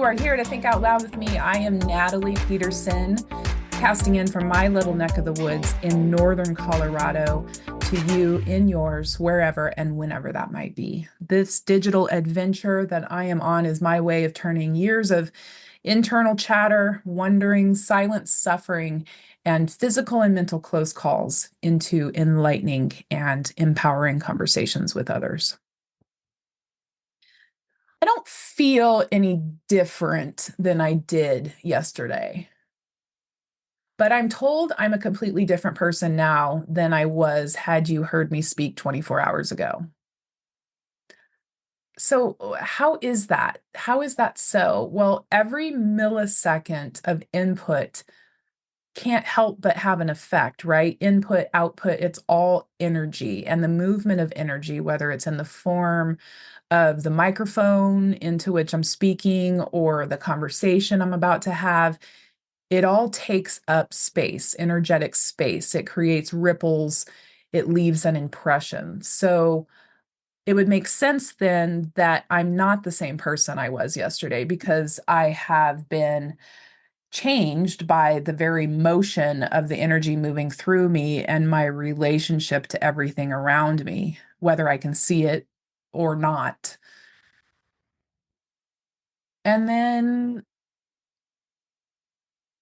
you are here to think out loud with me. I am Natalie Peterson, casting in from my little neck of the woods in northern Colorado to you in yours, wherever and whenever that might be. This digital adventure that I am on is my way of turning years of internal chatter, wondering, silent suffering, and physical and mental close calls into enlightening and empowering conversations with others. I don't feel any different than I did yesterday, but I'm told I'm a completely different person now than I was had you heard me speak 24 hours ago. So, how is that? How is that so? Well, every millisecond of input can't help but have an effect, right? Input, output, it's all energy, and the movement of energy, whether it's in the form of the microphone into which I'm speaking or the conversation I'm about to have, it all takes up space, energetic space. It creates ripples, it leaves an impression. So it would make sense then that I'm not the same person I was yesterday because I have been changed by the very motion of the energy moving through me and my relationship to everything around me, whether I can see it or not. And then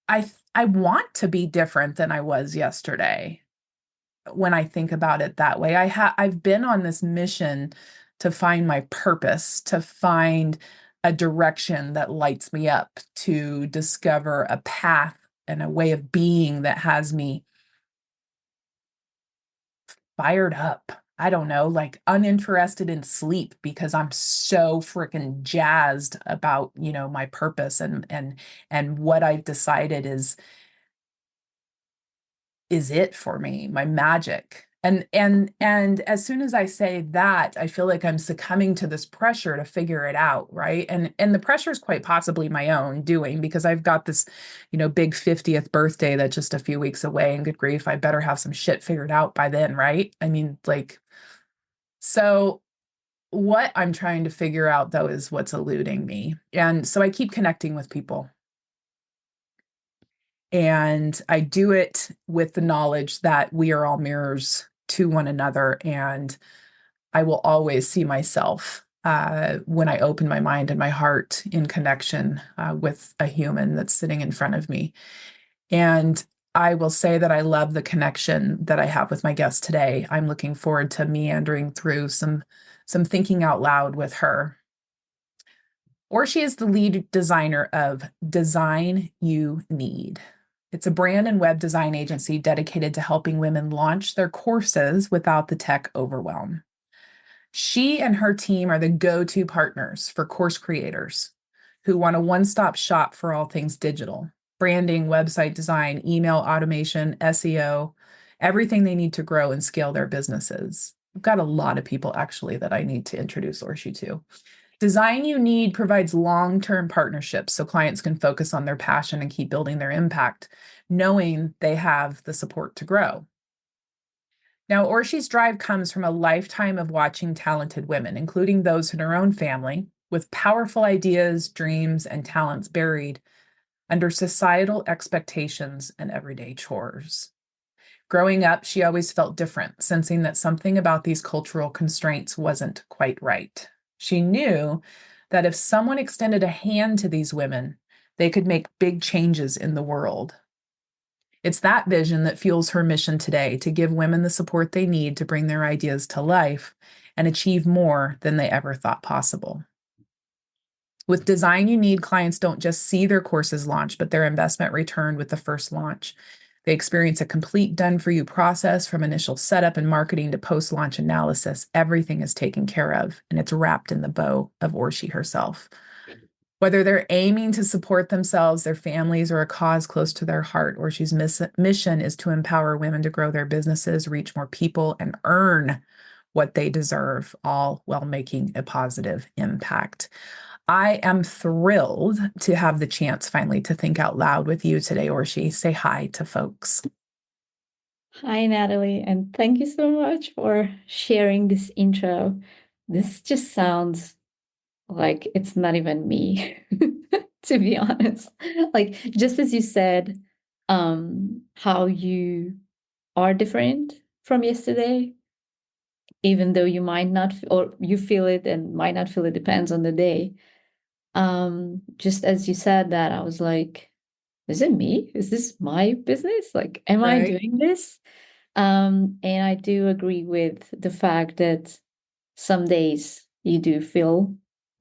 I want to be different than I was yesterday when I think about it that way. I've been on this mission to find my purpose, to find a direction that lights me up, to discover a path and a way of being that has me fired up. I don't know, like uninterested in sleep because I'm so freaking jazzed about, my purpose and what I've decided is it for me, my magic. And as soon as I say that, I feel like I'm succumbing to this pressure to figure it out, right? And the pressure is quite possibly my own doing because I've got this, big 50th birthday that's just a few weeks away, and good grief, I better have some shit figured out by then, right? I mean, so what I'm trying to figure out though is what's eluding me. And so I keep connecting with people. And I do it with the knowledge that we are all mirrors to one another. And I will always see myself when I open my mind and my heart in connection with a human that's sitting in front of me. And I will say that I love the connection that I have with my guest today. I'm looking forward to meandering through some thinking out loud with her. Orsi is the lead designer of Design You Need. It's a brand and web design agency dedicated to helping women launch their courses without the tech overwhelm. She and her team are the go-to partners for course creators who want a one-stop shop for all things digital: branding, website design, email automation, SEO, everything they need to grow and scale their businesses. I've got a lot of people actually that I need to introduce Orsi to. Design You Need provides long-term partnerships so clients can focus on their passion and keep building their impact, knowing they have the support to grow. Now, Orsi's drive comes from a lifetime of watching talented women, including those in her own family, with powerful ideas, dreams, and talents buried under societal expectations and everyday chores. Growing up, she always felt different, sensing that something about these cultural constraints wasn't quite right. She knew that if someone extended a hand to these women, they could make big changes in the world. It's that vision that fuels her mission today, to give women the support they need to bring their ideas to life and achieve more than they ever thought possible. With Design You Need, clients don't just see their courses launch, but their investment returned with the first launch. They experience a complete done-for-you process from initial setup and marketing to post-launch analysis. Everything is taken care of, and it's wrapped in the bow of Orsi herself. Whether they're aiming to support themselves, their families, or a cause close to their heart, Orsi's mission is to empower women to grow their businesses, reach more people, and earn what they deserve, all while making a positive impact. I am thrilled to have the chance finally to think out loud with you today, Orsi. Say hi to folks. Hi, Natalie, and thank you so much for sharing this intro. This just sounds like it's not even me. to be honest. Like just as you said, how you are different from yesterday, even though you might not, or you feel it and might not feel it, depends on the day. Just as you said that, I was like, is it me? Is this my business? Like, am I Right. doing this? And I do agree with the fact that some days you do feel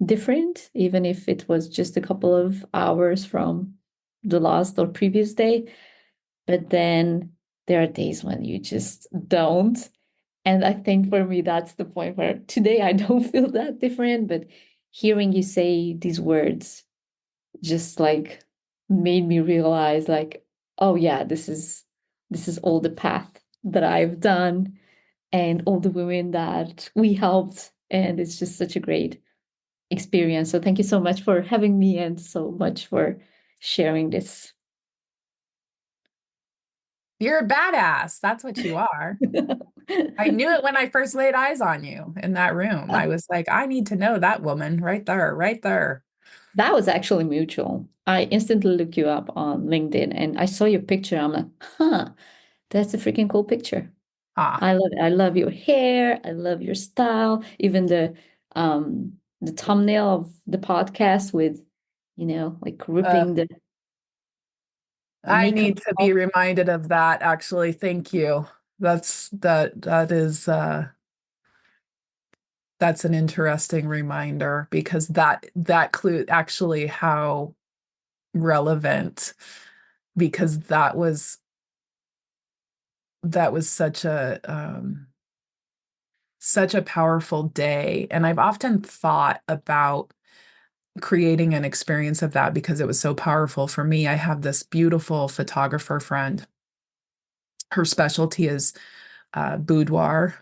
different, even if it was just a couple of hours from the last or previous day. But then there are days when you just don't. And I think for me, that's the point where today I don't feel that different. But hearing you say these words just like made me realize, like, oh yeah, this is all the path that I've done and all the women that we helped. And it's just such a great experience. So thank you so much for having me and so much for sharing this. You're a badass. That's what you are. I knew it when I first laid eyes on you in that room. I was like, I need to know that woman right there, right there. That was actually mutual. I instantly looked you up on LinkedIn and I saw your picture. I'm like, huh, that's a freaking cool picture. Ah, I love it. I love your hair. I love your style. Even the thumbnail of the podcast with, like uh, ripping the I makeup need to be off. reminded of that, actually. Thank you. That's an interesting reminder because that clue actually how relevant because that was such a powerful day. And I've often thought about creating an experience of that because it was so powerful for me. I have this beautiful photographer friend. Her specialty is boudoir.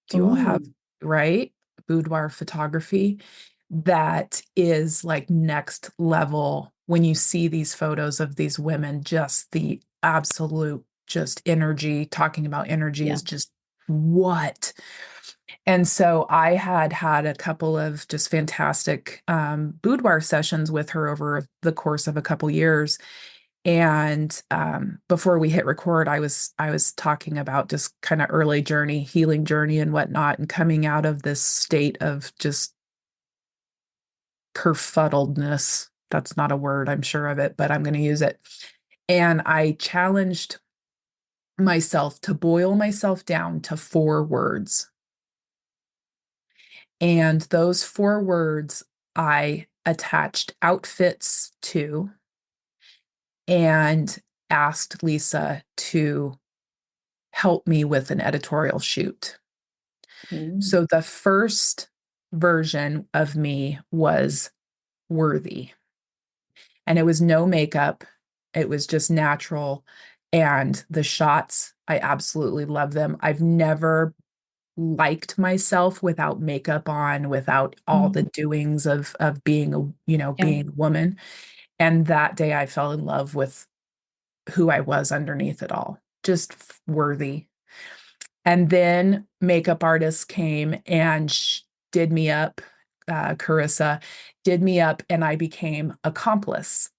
Do you all Oh, have, right? Boudoir photography that is like next level when you see these photos of these women, just the absolute just energy, talking about energy yeah. is just what. And so I had a couple of just fantastic boudoir sessions with her over the course of a couple years. And before we hit record, I was talking about just kind of early journey, healing journey, and whatnot, and coming out of this state of just kerfuddledness. That's not a word, I'm sure of it, but I'm going to use it. And I challenged myself to boil myself down to 4 words. And those 4 words I attached outfits to and asked Lisa to help me with an editorial shoot. Mm, So the first version of me was worthy, and it was no makeup. It was just natural. And the shots, I absolutely love them. I've never liked myself without makeup on, without all the mm, doings of being a, yeah. being a woman. And that day I fell in love with who I was underneath it all, just worthy. And then makeup artists came and did me up. Carissa did me up, and I became accomplice,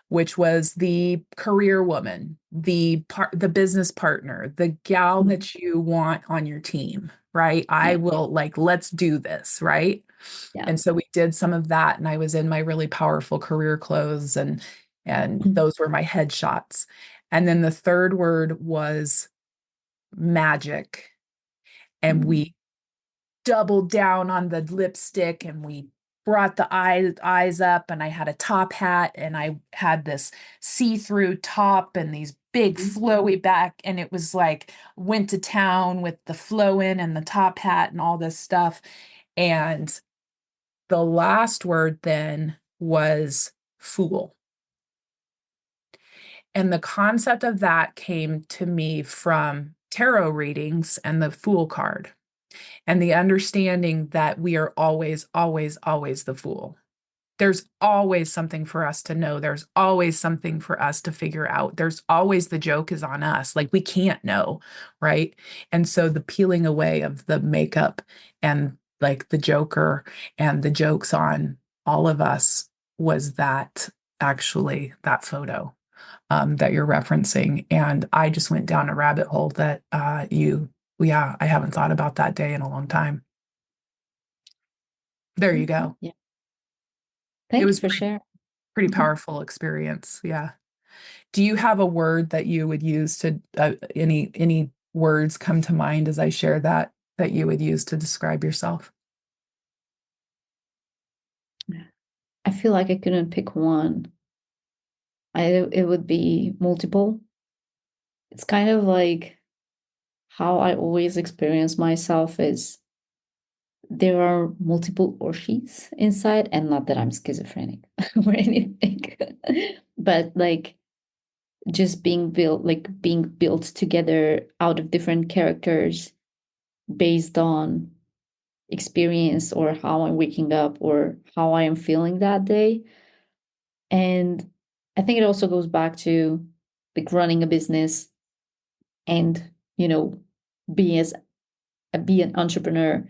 which was the career woman, the business partner, the gal Mm, that you want on your team, right? I yeah. will like, let's do this, right? Yeah. And so we did some of that, and I was in my really powerful career clothes, and Mm, those were my headshots. And then the third word was magic. And mm, we doubled down on the lipstick, and we brought the eyes up, and I had a top hat, and I had this see-through top and these big mm, flowy back, and it was like went to town with the flow in and the top hat and all this stuff. And the last word then was fool. And the concept of that came to me from tarot readings and the fool card, and the understanding that we are always, always, always the fool. There's always something for us to know. There's always something for us to figure out. There's always the joke is on us. Like we can't know, right? And so the peeling away of the makeup and like the Joker and the jokes on all of us was that actually that photo that you're referencing. And I just went down a rabbit hole that yeah, I haven't thought about that day in a long time. There you Okay. go. Yeah. It Thank you was for sharing. pretty Mhm. powerful experience. Yeah. Do you have a word that you would use to any words come to mind as I share that you would use to describe yourself? I feel like I couldn't pick one. It would be multiple. It's kind of like how I always experience myself is there are multiple Orshis inside, and not that I'm schizophrenic or anything, but like just being built together out of different characters based on experience or how I'm waking up or how I am feeling that day. And I think it also goes back to like running a business and, you know, be as be an entrepreneur,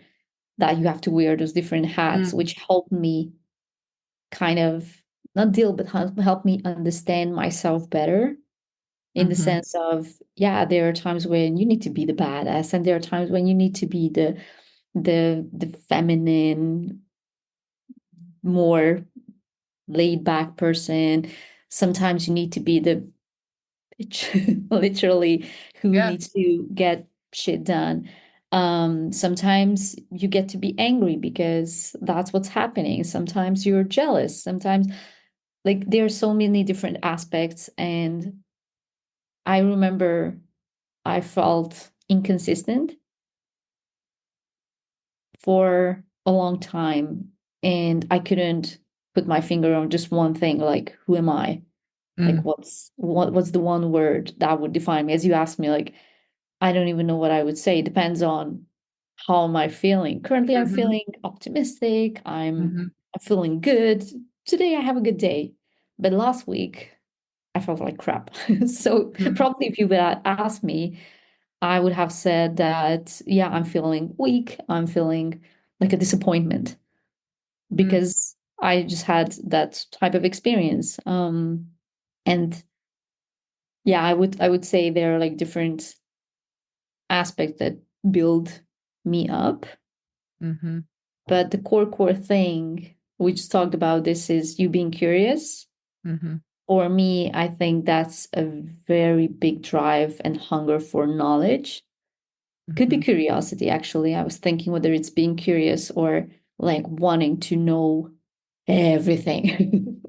that you have to wear those different hats, Mm, which help me kind of not deal, but help me understand myself better, in the hmm. sense of, yeah, there are times when you need to be the badass, and there are times when you need to be the feminine, more laid back person. Sometimes you need to be the bitch, literally, who Yeah. needs to get shit done. Sometimes you get to be angry because that's what's happening. Sometimes you're jealous. Sometimes, like, there are so many different aspects. And I remember I felt inconsistent for a long time, and I couldn't put my finger on just one thing, like, who am I? Like, Mm, what's the one word that would define me? As you asked me, like, I don't even know what I would say. It depends on how am I feeling. Currently, I'm hmm. feeling optimistic. Hmm. I'm feeling good. Today I have a good day. But last week I felt like crap. So Hmm. probably if you would ask me, I would have said that, yeah, I'm feeling weak. I'm feeling like a disappointment Mm, because I just had that type of experience. And yeah, I would say there are like different aspects that build me up. hmm. But the core thing we just talked about, this is you being curious. Hmm. For me, I think that's a very big drive and hunger for knowledge. Could be Hmm. curiosity, actually. I was thinking whether it's being curious or like wanting to know everything.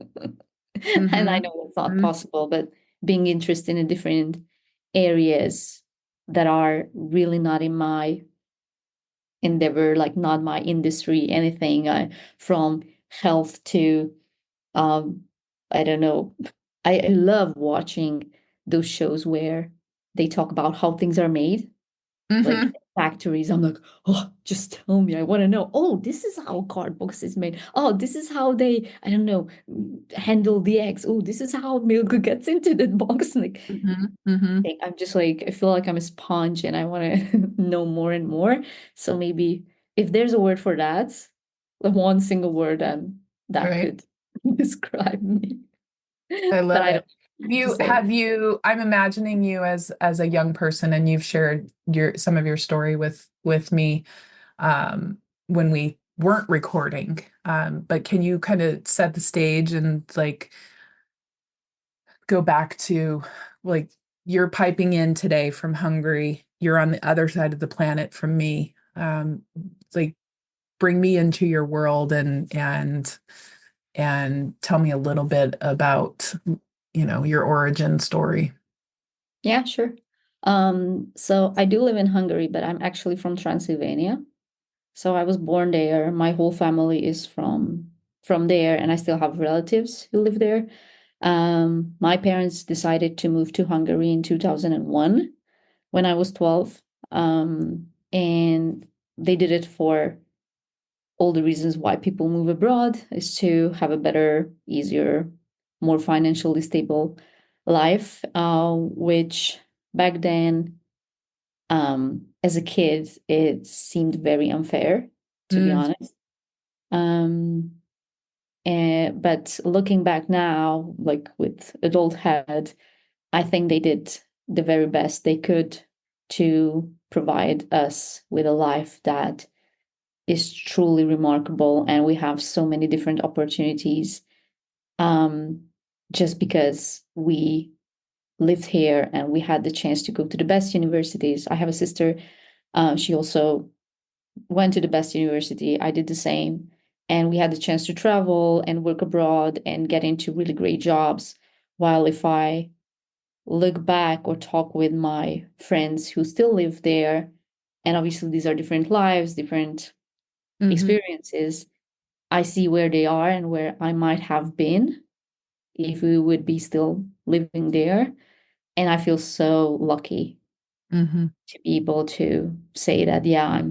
And I Hmm. know it's not Hmm. possible, but being interested in different areas that are really not in my endeavor, like not my industry, anything, from health to, um, I don't know. I love watching those shows where they talk about how things are made, like Hmm. factories. I'm like, oh, just tell me. I want to know. Oh, this is how card box is made. Oh, this is how they, I don't know, handle the eggs. Oh, this is how milk gets into the box. Like, Hmm. Hmm. I'm just like, I feel like I'm a sponge and I want to know more and more. So maybe if there's a word for that, like one single word, that Right. could describe me. I But love I it. don't know what to say. I'm imagining you as a young person, and you've shared some of your story with me um when we weren't recording. But can you kind of set the stage and like go back to like you're piping in today from Hungary, you're on the other side of the planet from me. Like bring me into your world and tell me a little bit about your origin story. Yeah, sure. So I do live in Hungary, but I'm actually from Transylvania. So I was born there. My whole family is from there, and I still have relatives who live there. My parents decided to move to Hungary in 2001 when I was 12. And they did it for all the reasons why people move abroad, is to have a better, easier, more financially stable life, which back then, as a kid, it seemed very unfair, to be Mm, honest. Um, And but looking back now, like with adulthood, I think they did the very best they could to provide us with a life that is truly remarkable, and we have so many different opportunities, um, just because we lived here and we had the chance to go to the best universities. I have a sister, she also went to the best university. I did the same. And we had the chance to travel and work abroad and get into really great jobs. While if I look back or talk with my friends who still live there, and obviously these are different lives, different Mm-hmm. experiences, I see where they are and where I might have been if we would be still living there. And I feel so lucky Mm-hmm. to be able to say that, yeah,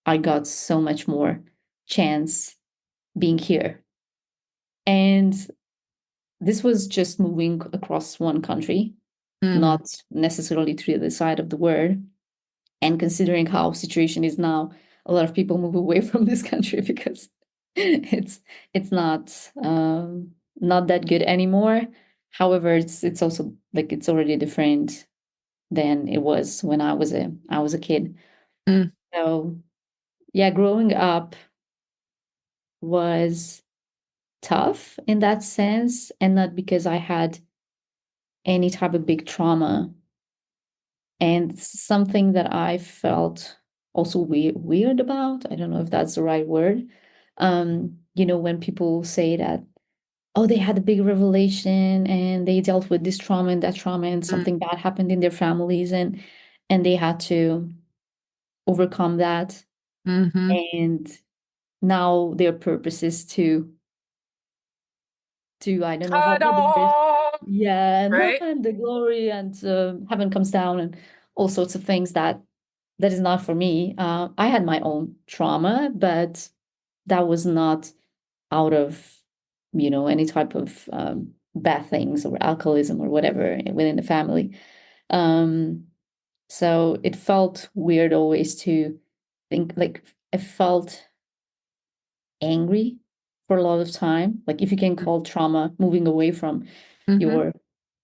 I got so much more chance being here. And this was just moving across one country, Mm-hmm. not necessarily to the other side of the world. And considering how situation is now, a lot of people move away from this country because it's it's not that good anymore. However, it's also like it's already different than it was when I was a kid. Mm-hmm. So yeah, growing up was tough in that sense, and not because I had any type of big trauma. And something that I felt also weird about, I don't know if that's the right word. When people say that, oh, they had a big revelation and they dealt with this trauma and that trauma and something bad happened in their families, and they had to overcome that. Mm-hmm. And now their purpose is to I don't know how put the word. Ta-da! Yeah, Right? and the glory and heaven comes down and all sorts of things that is not for me. I had my own trauma, but that was not out of any type of bad things or alcoholism or whatever within the family. Um, so it felt weird always to think like I felt angry for a lot of time. Like if you can call trauma moving away from Mm-hmm. your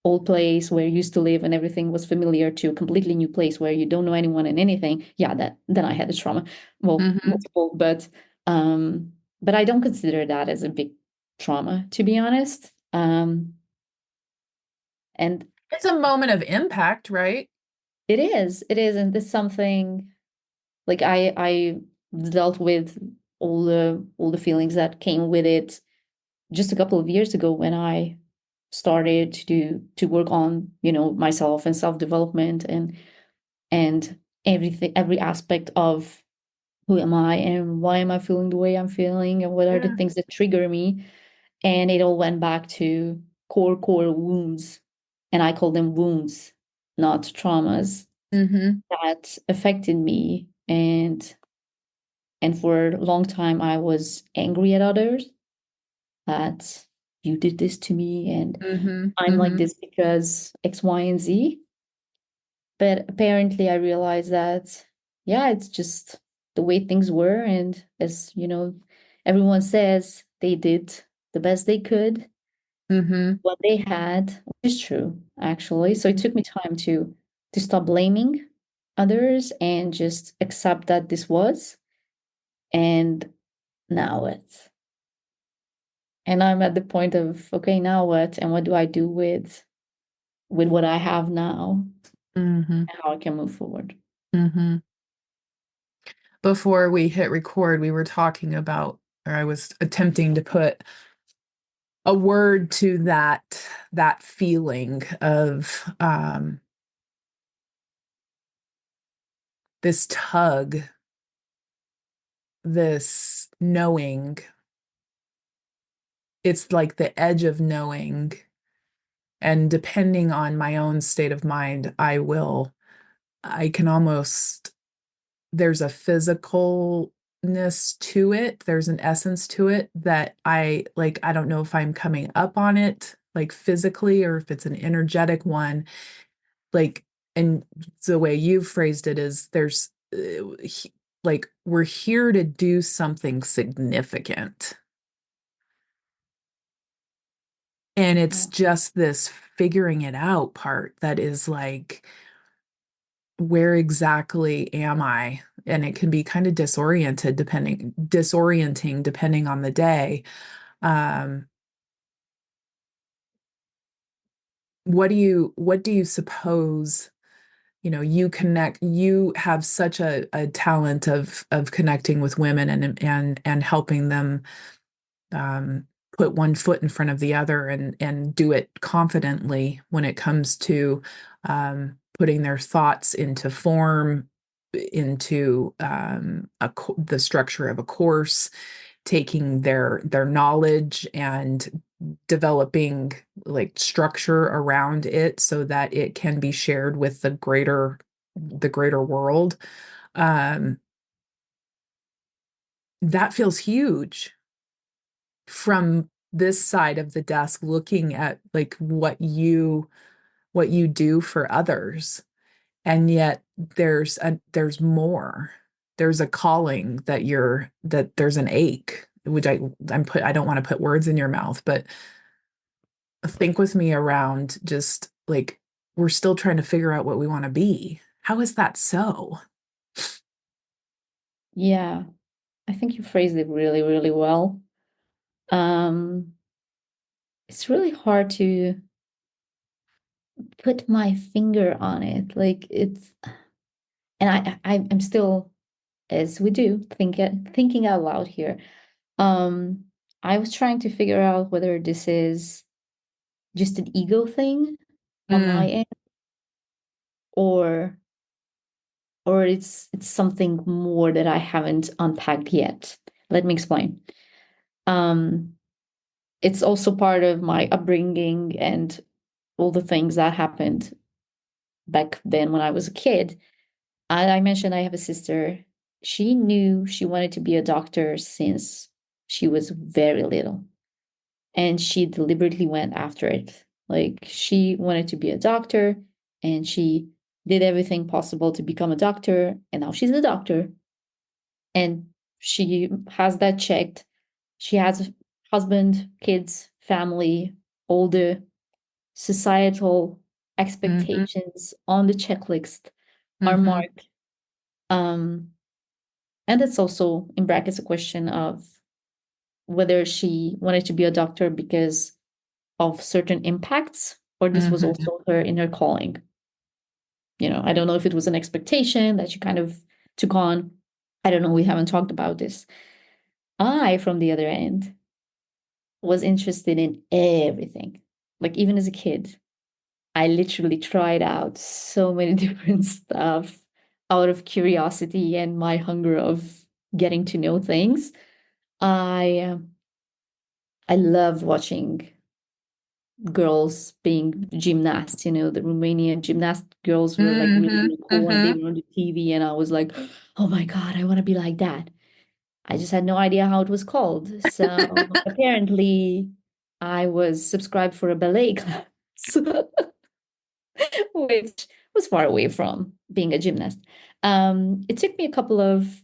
old place where you used to live and everything was familiar to a completely new place where you don't know anyone and anything, yeah, that then I had a trauma. Well, Mm-hmm. multiple, but I don't consider that as a big trauma, to be honest. And It's a moment of impact, right? it is, and it's something like I dealt with all the feelings that came with it just a couple of years ago when I started to work on myself and self-development and every aspect of who am I and why am I feeling the way I'm feeling and what are the Yeah. things that trigger me, and it all went back to core wounds, and I call them wounds, not traumas, Mm-hmm. that affected me. And for a long time I was angry at others that you did this to me and Mm-hmm. I'm like Mm-hmm. this because X, Y, and Z. But apparently I realized that, yeah, it's just the way things were. And as everyone says, they did the best they could, Mm-hmm. what they had, which is true, actually. So it took me time to stop blaming others and just accept that this was. And now what? And I'm at the point of, okay, now what? And what do I do with what I have now Mm-hmm. and how I can move forward? Mm-hmm. Before we hit record, we were talking about, or I was attempting to put a word to that feeling of this tug, this knowing. It's like the edge of knowing. And depending on my own state of mind, I can almost, there's a physicalness to it. There's an essence to it that I like, I don't know if I'm coming up on it like physically or if it's an energetic one. Like, and the way you phrased it is like we're here to do something significant. And it's Yeah. just this figuring it out part that is like, where exactly am I? And it can be kind of disorienting depending on the day. Um, what do you suppose, you have such a talent of connecting with women and helping them um, put one foot in front of the other and do it confidently when it comes to putting their thoughts into form, into the structure of a course, taking their knowledge and developing like structure around it so that it can be shared with the greater world. Um, that feels huge from this side of the desk, looking at like what you do for others. And yet there's more. There's a calling that there's an ache, which I don't want to put words in your mouth, but think with me around just like we're still trying to figure out what we want to be. How is that so? Yeah, I think you phrased it really, really well. Um, it's really hard to put my finger on it. Like it's, and I'm still, as we do, thinking out loud here. Um, I was trying to figure out whether this is just an ego thing on my Mm, end, or it's something more that I haven't unpacked yet. Let me explain. Um, it's also part of my upbringing and all the things that happened back then when I was a kid. I mentioned I have a sister. She knew she wanted to be a doctor since she was very little, and she deliberately went after it. Like she wanted to be a doctor, and she did everything possible to become a doctor, and now she's a doctor. And she has that checked. She has a husband, kids, family, all the societal mhm, expectations on the checklist are mhm, marked. Um, and that's also in brackets a question of whether she wanted to be a doctor because of certain impacts, or this was mhm, also her inner calling. I don't know if it was an expectation that she kind of took on. I don't know. We haven't talked about this. I, from the other end, was interested in everything. Like even as a kid, I literally tried out so many different stuff out of curiosity and my hunger of getting to know things. I I loved watching girls being gymnasts. The Romanian gymnast girls were like really, mhm, really cool, and they mhm. were on the TV, and I was like, oh my God, I want to be like that. I just had no idea how it was called. So apparently I was subscribed for a ballet class, which was far away from being a gymnast. It took me a couple of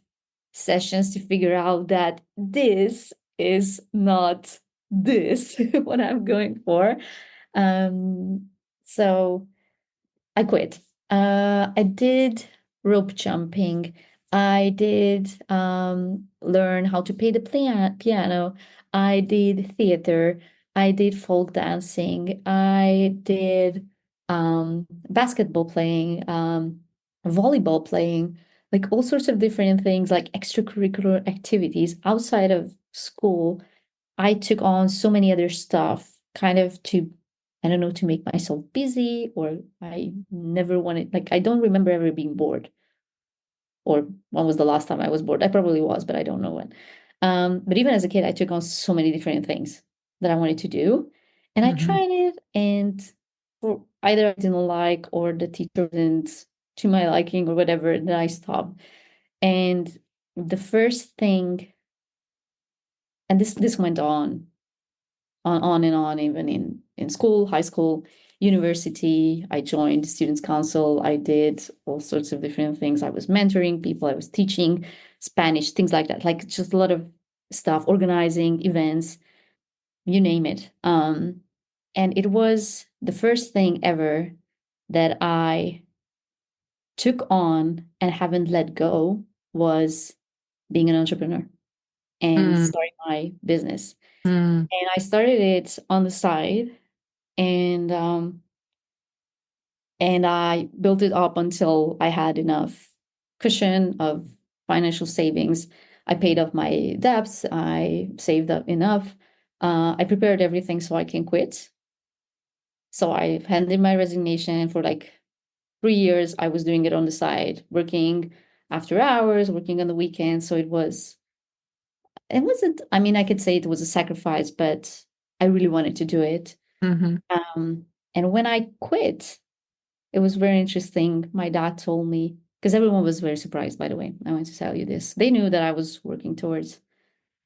sessions to figure out that this is not this what I'm going for. Um, so I quit. I did rope jumping. I did learn how to play the piano. I did theater. I did folk dancing. I did basketball playing, volleyball playing, like all sorts of different things, like extracurricular activities outside of school. I took on so many other stuff kind of to, I don't know, to make myself busy, or I never wanted, like, I don't remember ever being bored. Or when was the last time I was bored? I probably was, but I don't know when. But even as a kid, I took on so many different things that I wanted to do. And I Mhm. tried it, and for either I didn't like, or the teacher didn't to my liking, or whatever, then I stopped. And the first thing, and this went on and on, even in school, high school, university. I joined students council. I did all sorts of different things. I was mentoring people. I was teaching Spanish, things like that, like just a lot of stuff, organizing events, you name it. And it was the first thing ever that I took on and haven't let go, was being an entrepreneur and Mm, starting my business. mm, And I started it on the side, and I built it up until I had enough cushion of financial savings. I paid off my debts. I saved up enough. I prepared everything so I can quit. So I handed my resignation. For like 3 years, I was doing it on the side, working after hours, working on the weekends. So it wasn't, I mean, I could say it was a sacrifice, but I really wanted to do it. mhm, And when I quit, it was very interesting. My dad told me, because everyone was very surprised, by the way. I want to tell you this. They knew that I was working towards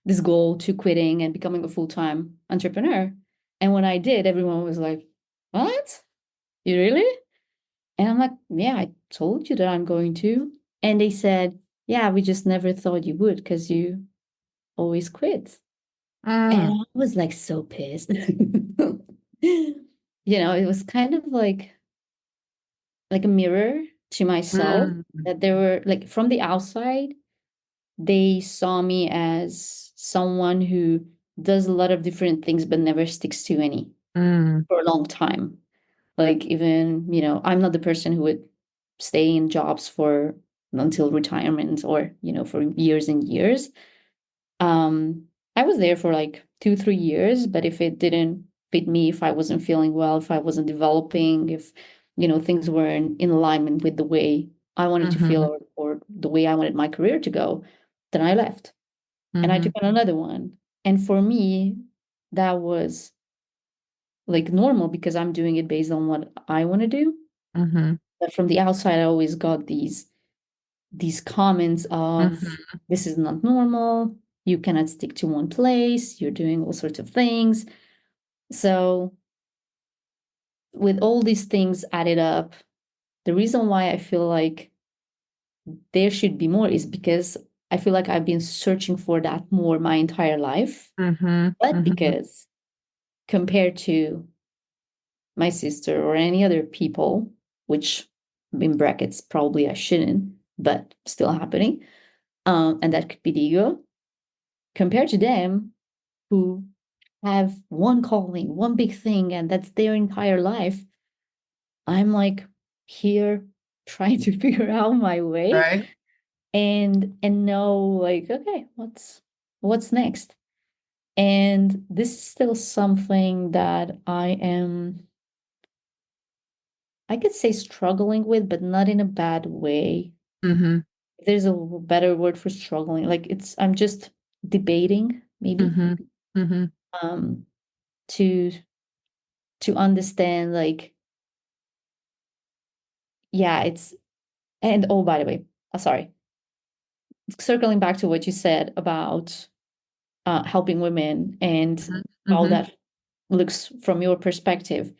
this goal to quitting and becoming a full-time entrepreneur. And when I did, everyone was like, "What? You really?" And I'm like, "Yeah, I told you that I'm going to." And they said, "Yeah, we just never thought you would because you always quit." And mm, I was like so pissed. It was kind of like a mirror to myself, mm, that they were like, from the outside, they saw me as someone who does a lot of different things but never sticks to any mm, for a long time. Like, even, I'm not the person who would stay in jobs for until retirement, or, for years and years. Um, I was there for like 2, 3 years, but if it didn't fit me, if I wasn't feeling well, if I wasn't developing, if things weren't in alignment with the way I wanted to feel, mhm, or the way I wanted my career to go, then I left and I took mhm, on another one. And for me, that was like normal because I'm doing it based on what I want to do. mhm, But from the outside, I always got these comments of, mhm, this is not normal, you cannot stick to one place, you're doing all sorts of things. So with all these things added up, the reason why I feel like there should be more is because I feel like I've been searching for that more my entire life. mhm, But mhm, because, compared to my sister or any other people, which, in brackets, probably I shouldn't, but still happening, and that could be the ego, compared to them, who have one calling, one big thing, and that's their entire life, I'm like here trying to figure out my way, right? and know, like, okay, what's next. And this is still something that I could say, struggling with, but not in a bad way. Mhm, If there's a better word for struggling, like, I'm just debating, maybe, mhm, mhm, um to understand, like, yeah, it's. And, oh, by the way, sorry, circling back to what you said about helping women and mhm, how mhm, that looks from your perspective.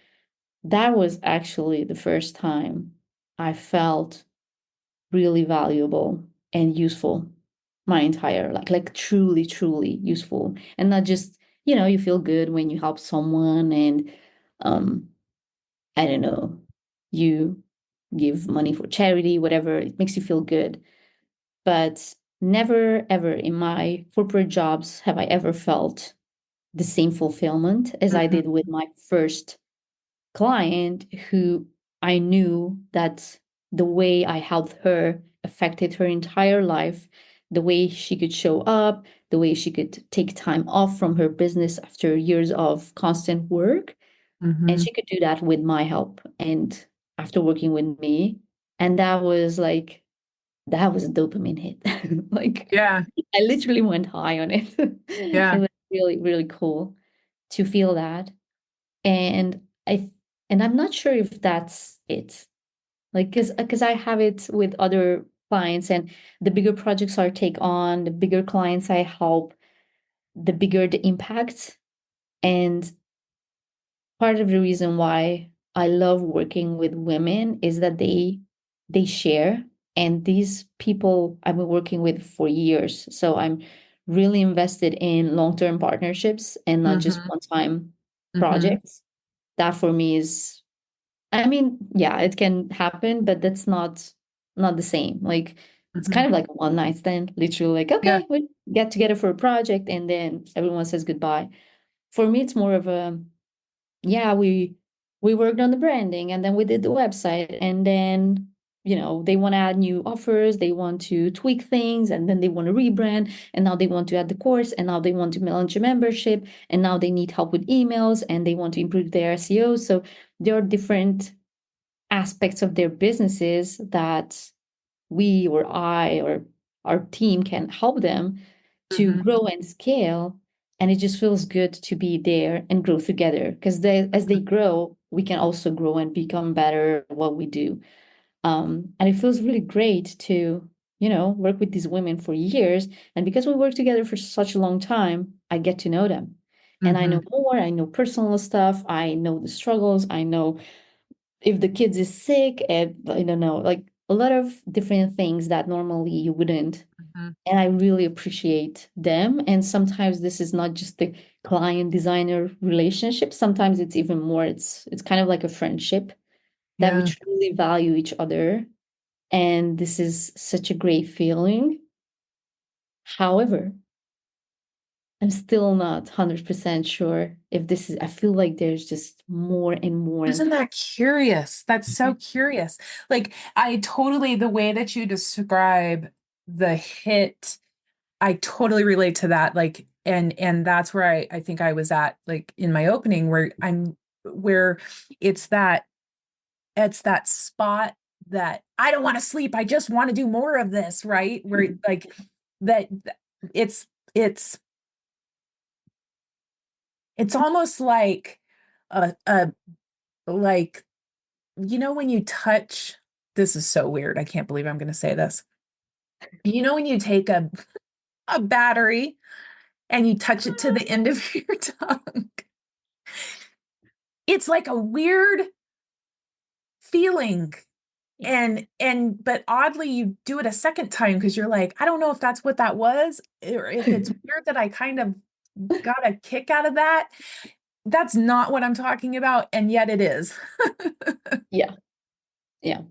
That was actually the first time I felt really valuable and useful, my entire, like truly, truly useful. And not just, you feel good when you help someone, and um I don't know, you give money for charity, whatever, it makes you feel good. But never ever in my corporate jobs have I ever felt the same fulfillment as I mhm, did with my first client, who I knew that the way I helped her affected her entire life, the way she could show up, the way she could take time off from her business after years of constant work. And mhm. she could do that with my help and after working with me. And that was a dopamine hit. Like, Yeah, I literally went high on it. It yeah. was really, really cool to feel that. And I'm not sure if that's it. Like, because I have it with other clients, and the bigger projects I take on, the bigger clients I help, the bigger the impact. And part of the reason why I love working with women is that they share. And these people I've been working with for years. So I'm really invested in long-term partnerships and not just Mhm, one-time mhm, projects. that for me is, I mean, yeah, it can happen, but that's not the same. Like it's Mhm. kind of like a one night stand, literally like, Yeah. okay, we get together for a project and then everyone says goodbye. For me, it's more of a, yeah, we worked on the branding and then we did the website and then they want to add new offers, they want to tweak things, and then they want to rebrand, and now they want to add the course, and now they want to launch a membership, and now they need help with emails, and they want to improve their SEO. So there are different aspects of their businesses that we or I or our team can help them to Mhm. grow and scale. And it just feels good to be there and grow together, because as they grow, we can also grow and become better at what we do. And it feels really great to, work with these women for years. And because we work together for such a long time, I get to know them. And I Mhm. know more, I know personal stuff, I know the struggles, I know if the kids is sick, and I don't know, like a lot of different things that normally you wouldn't. Mhm. And I really appreciate them. And sometimes this is not just the client designer relationship. Sometimes it's even more, it's kind of like a friendship that we Yeah. truly value each other. And this is such a great feeling. However, I'm still not 100% sure if this is, I feel like there's just more and more. Isn't that curious? That's so curious. Like, I totally, the way that you describe the hit, I totally relate to that. Like, and that's where I think I was at, like in my opening, where it's that, it's that spot that I don't want to sleep. I just want to do more of this, right? Where like that it's it's it's almost like a like, when you touch, this is so weird. I can't believe I'm going to say this. When you take a battery and you touch it to the end of your tongue, it's like a weird feeling. But oddly, you do it a second time because you're like, I don't know if that's what that was, or if it's weird that I kind of got a kick out of that. That's not what I'm talking about, and yet it is. Yeah, yeah,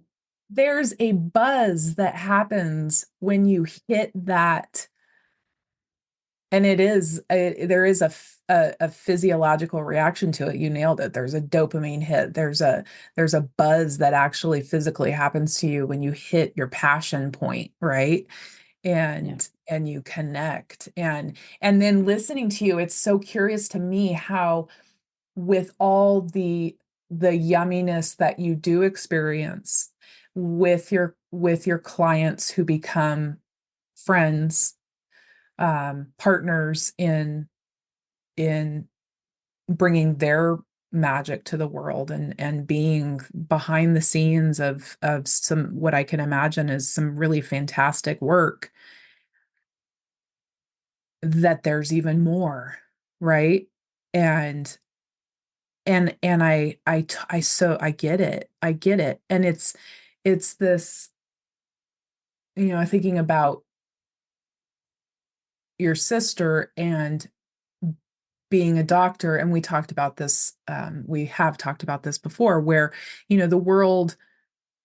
There's a buzz that happens when you hit that, and there is a physiological reaction to it. You nailed it. There's a dopamine hit. There's a buzz that actually physically happens to you when you hit your passion point, right? yeah, And you connect, and then listening to you, it's so curious to me how, with all the yumminess that you do experience with your clients who become friends, partners in bringing their magic to the world, and being behind the scenes of some, what I can imagine is some really fantastic work, that there's even more, right? And and and I get it. I get it. And it's this, thinking about your sister and being a doctor, and we have talked about this before, where the world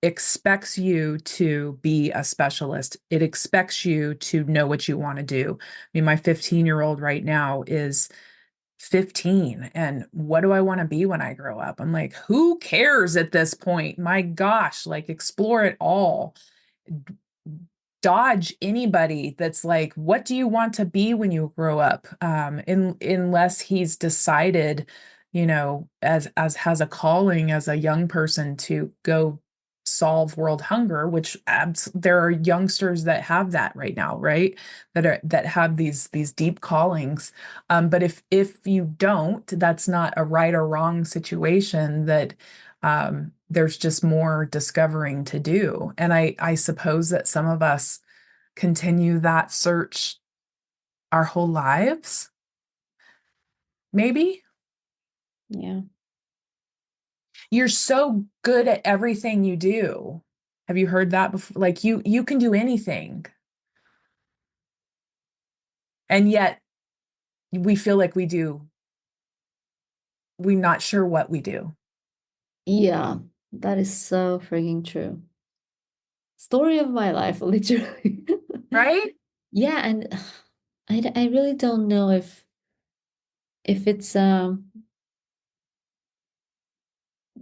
expects you to be a specialist. It expects you to know what you want to do. I mean, my 15-year-old right now is 15, and what do I want to be when I grow up? I'm like, who cares at this point? My gosh, like, explore it all. Dodge anybody that's like, what do you want to be when you grow up? Unless he's decided, as has a calling as a young person to go solve world hunger, which there are youngsters that have that right now, right? That have these deep callings. But if you don't, that's not a right or wrong situation. That there's just more discovering to do. And I suppose that some of us continue that search our whole lives, maybe. yeah. You're so good at everything you do. Have you heard that before? Like, you can do anything. And yet we feel like we're not sure what we do. Yeah, that is so freaking true. Story of my life, literally. Right? Yeah, and I really don't know if it's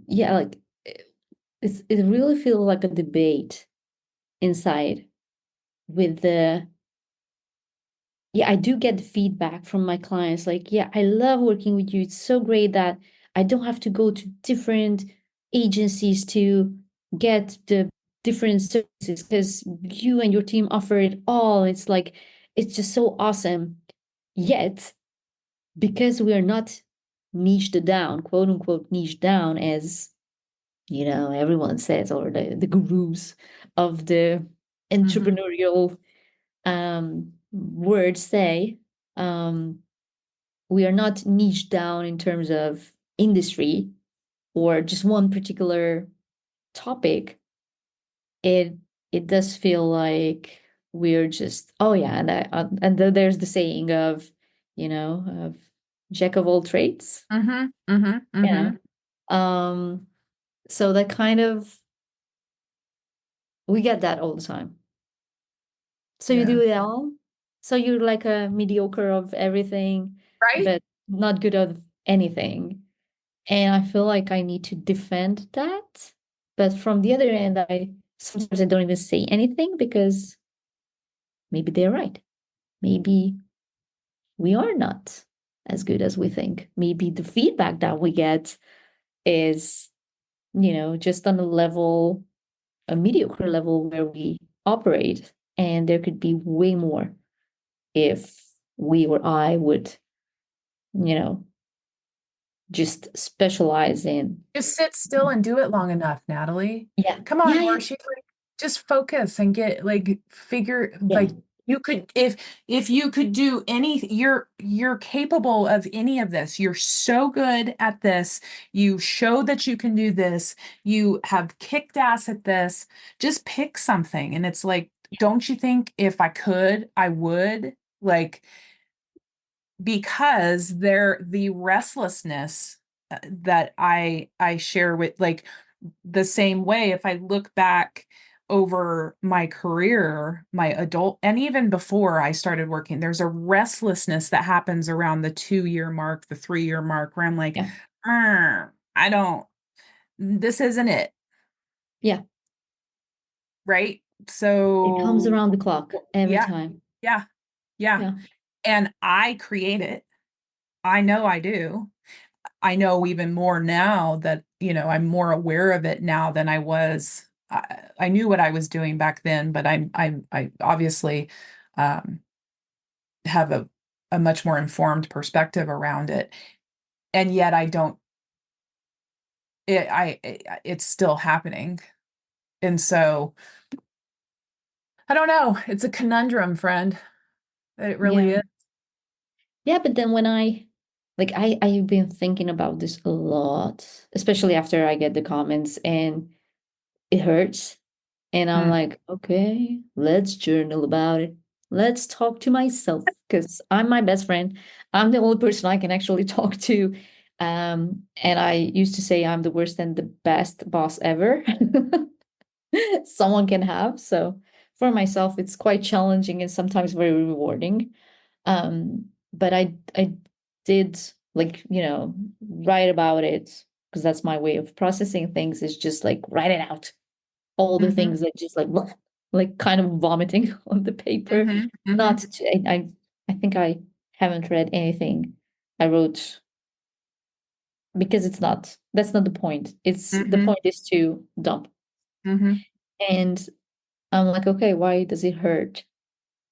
yeah, like it really feels like a debate inside with the yeah, I do get the feedback from my clients like, yeah, I love working with you. It's so great that I don't have to go to different agencies to get the different services because you and your team offer it all. It's like, it's just so awesome. Yet, because we are not niched down, quote unquote, niched down, as everyone says, or the gurus of the Mm-hmm. entrepreneurial words say, we are not niched down in terms of industry or just one particular topic. It does feel like we're just, oh yeah, there's the saying of of jack of all trades. Mm-hmm. Mm-hmm. Yeah. Mm-hmm. So that kind of, we get that all the time. So you Yeah. do it all. So you're like a mediocre of everything, Right? but not good of anything. And I feel like I need to defend that. But from the other end, I sometimes I don't even say anything because maybe they're right. Maybe we are not as good as we think. Maybe the feedback that we get is, just on a mediocre level where we operate. And there could be way more if we or I would, you know, just specialize in. Just sit still and do it long enough, Natalie. Yeah. Come on, Yeah. Yeah. Orsi, like, just focus and get like figure Yeah. like you could if you could do any you're capable of any of this. You're so good at this. You show that you can do this. You have kicked ass at this. Just pick something. And it's like, don't you think if I could, I would? Like because the restlessness that I share with like the same way if I look back over my career, my adult and even before I started working, there's a restlessness that happens around the 2-year mark, the 3-year mark where I'm like, Yeah. I don't, this isn't it, Yeah. right? It comes So around the clock every yeah, time. yeah, yeah. Yeah. And I create it. I know I do. I know even more now that, I'm more aware of it now than I was. I knew what I was doing back then, but I obviously um, have a much more informed perspective around it. And yet I don't, it's still happening. And so I don't know. It's a conundrum, friend. It really Yeah. is. Yeah, but then when I've been thinking about this a lot, especially after I get the comments and it hurts. And I'm Mm, like, okay, let's journal about it. Let's talk to myself because I'm my best friend. I'm the only person I can actually talk to. And I used to say I'm the worst and the best boss ever someone can have. So for myself, it's quite challenging and sometimes very rewarding. But I did like, write about it because that's my way of processing things is just like write it out. All the mhm, things that just like kind of vomiting on the paper. mhm, Not mhm, to, I think I haven't read anything I wrote because that's not the point. It's the mhm, point is to dump. mhm, And I'm like, okay, why does it hurt?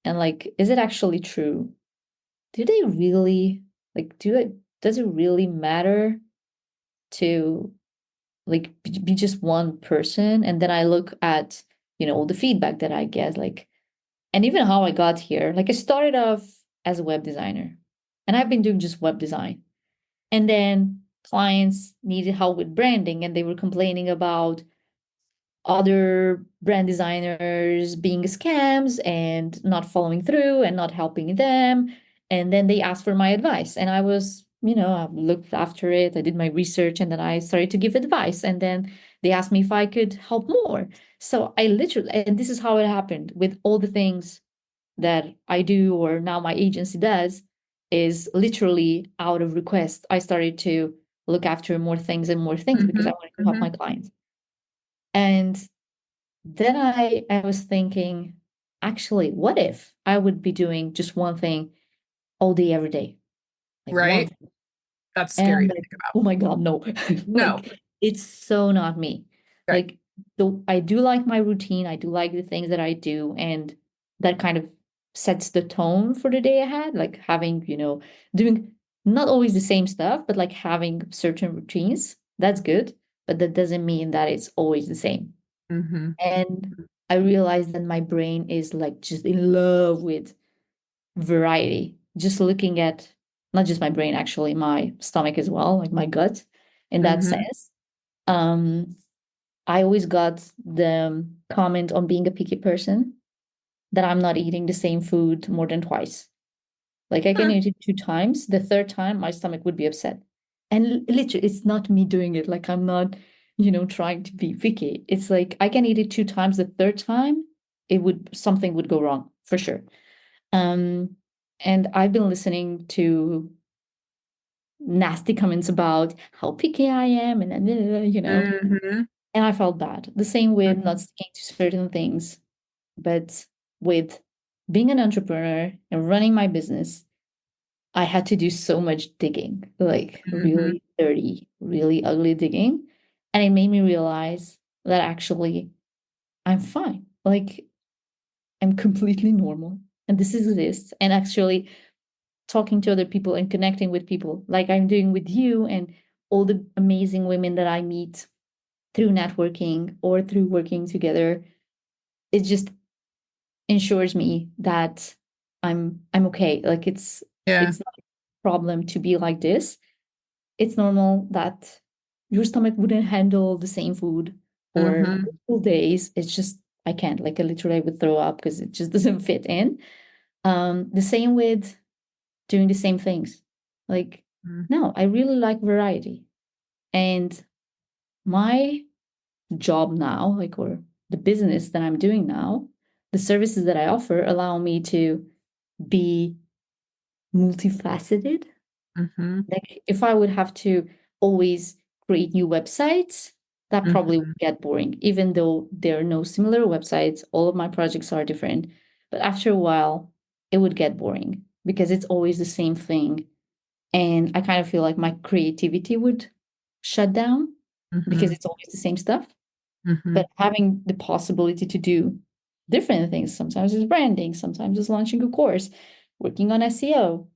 And like, is it actually true? Do they really like does it really matter to like be just one person? And then I look at, all the feedback that I get, like, and even how I got here. Like I started off as a web designer and I've been doing just web design. And then clients needed help with branding and they were complaining about other brand designers being scams and not following through and not helping them. And then they asked for my advice. And I was I looked after it, I did my research, and then I started to give advice. And then they asked me if I could help more. So I literally, and this is how it happened with all the things that I do, or now my agency does, is literally out of request. I started to look after more things and more things because I Mm-hmm. wanted to help Mm-hmm. my clients. And then I was thinking, actually, what if I would be doing just one thing all day, every day? Like one Right. thing. That's And I'm scary to like, think about. oh my God, no. No. Like it's so not me. Right. Like I do like my routine. I do like the things that I do, and that kind of sets the tone for the day ahead. Like having, doing not always the same stuff, but like having certain routines. That's good. But that doesn't mean that it's always the same. Mm-hmm. And I realized that my brain is like just in love with variety. Just looking at not just my brain, actually, my stomach as well, like my gut in that Mm-hmm. sense. Um, I always got the comment on being a picky person that I'm not eating the same food more than twice. Like I can eat it 2 times. The third time, my stomach would be upset. And literally, it's not me doing it. Like I'm not, trying to be picky. It's like I can eat it 2 times. The third time, something would go wrong for sure. Um, and I've been listening to nasty comments about how picky I am, Mm-hmm. and I felt bad. The same with not sticking to certain things, but with being an entrepreneur and running my business, I had to do so much digging, like Mm-hmm. really dirty, really ugly digging. And it made me realize that actually I'm fine. Like I'm completely normal and this exists. And actually talking to other people and connecting with people like I'm doing with you and all the amazing women that I meet through networking or through working together, it just ensures me that I'm okay. Like Yeah. it's not a problem to be like this. It's normal that your stomach wouldn't handle the same food for Mm-hmm. multiple days. It's just I can't. Like I literally would throw up because it just doesn't fit in. The same with doing the same things. Like, no, I really like variety. And my job now, like, or the business that I'm doing now, the services that I offer allow me to be multifaceted. Mm-hmm. Like, if I would have to always create new websites, that probably would Mm-hmm. get boring, even though there are no similar websites. All of my projects are different. But after a while, it would get boring because it's always the same thing. And I kind of feel like my creativity would shut down because Mm-hmm. it's always the same stuff. Mm-hmm. But having the possibility to do different things, sometimes it's branding, sometimes it's launching a course, working on SEO,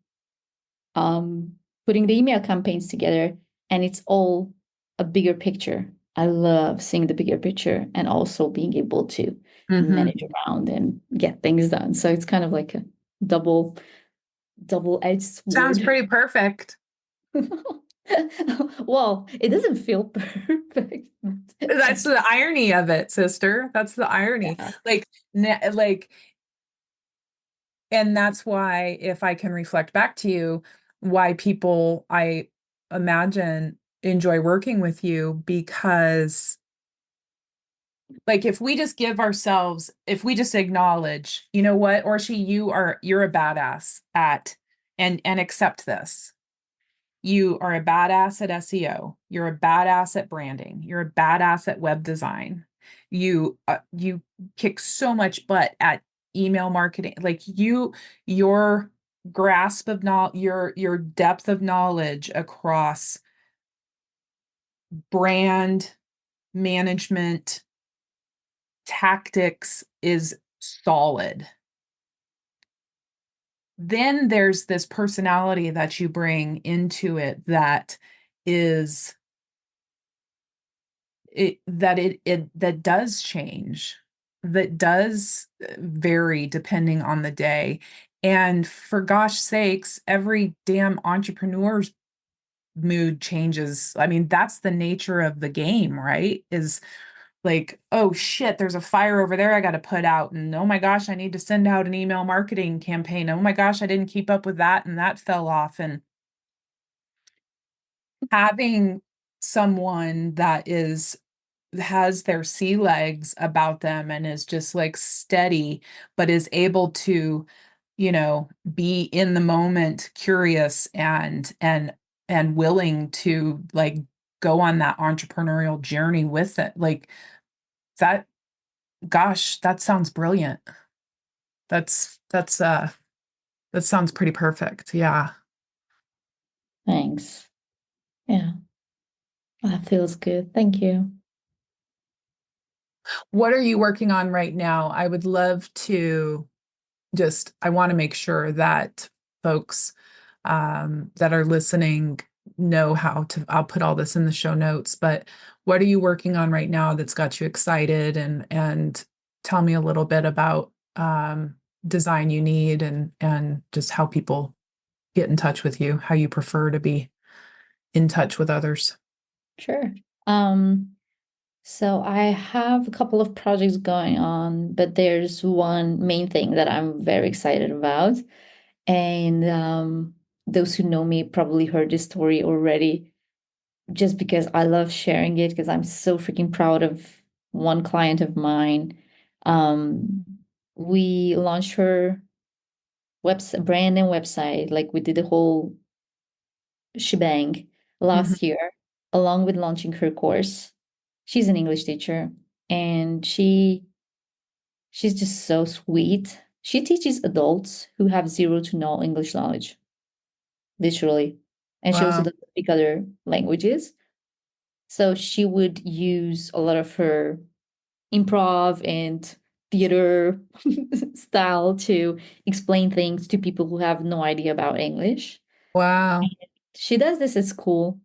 um, putting the email campaigns together, and it's all a bigger picture. I love seeing the bigger picture and also being able to Mm-hmm. manage around and get things done. So it's kind of like a double double-edged Sounds sword. pretty perfect. Well, it doesn't feel perfect. That's the irony of it, sister. That's the irony. Yeah. Like, and that's why, if I can reflect back to you, why people, I imagine, enjoy working with you, because like if we just give ourselves, if we just acknowledge, you know what, Orshi, you're a badass at, and accept this. You are a badass at SEO. You're a badass at branding. You're a badass at web design. You kick so much butt at email marketing. Like your grasp of knowledge, your depth of knowledge across brand management tactics is solid. Then there's this personality that you bring into it that is that does change, that does vary depending on the day. And for gosh sakes, every damn entrepreneur's mood changes. I mean, that's the nature of the game, right? Is like, oh shit, there's a fire over there I got to put out. And oh my gosh, I need to send out an email marketing campaign. Oh my gosh, I didn't keep up with that and that fell off. And having someone that has their sea legs about them and is just like steady, but is able to, be in the moment, curious and willing to like go on that entrepreneurial journey with it. Like that, gosh, that sounds brilliant. That's that sounds pretty perfect. Yeah. Thanks. Yeah, that feels good. Thank you. What are you working on right now? I would love to I want to make sure that folks that are listening know how to, I'll put all this in the show notes, but what are you working on right now that's got you excited and tell me a little bit about design you need and just how people get in touch with you, how you prefer to be in touch with others. Sure. Um, so I have a couple of projects going on, but there's one main thing that I'm very excited about. And those who know me probably heard this story already, just because I love sharing it because I'm so freaking proud of one client of mine. Um, we launched her brand and website, like we did the whole shebang Mhm. last year, along with launching her course. She's an English teacher, and she's just so sweet. She teaches adults who have zero to no English knowledge, literally. And she also Wow. doesn't speak other languages. So she would use a lot of her improv and theater style to explain things to people who have no idea about English. Wow. She does this at school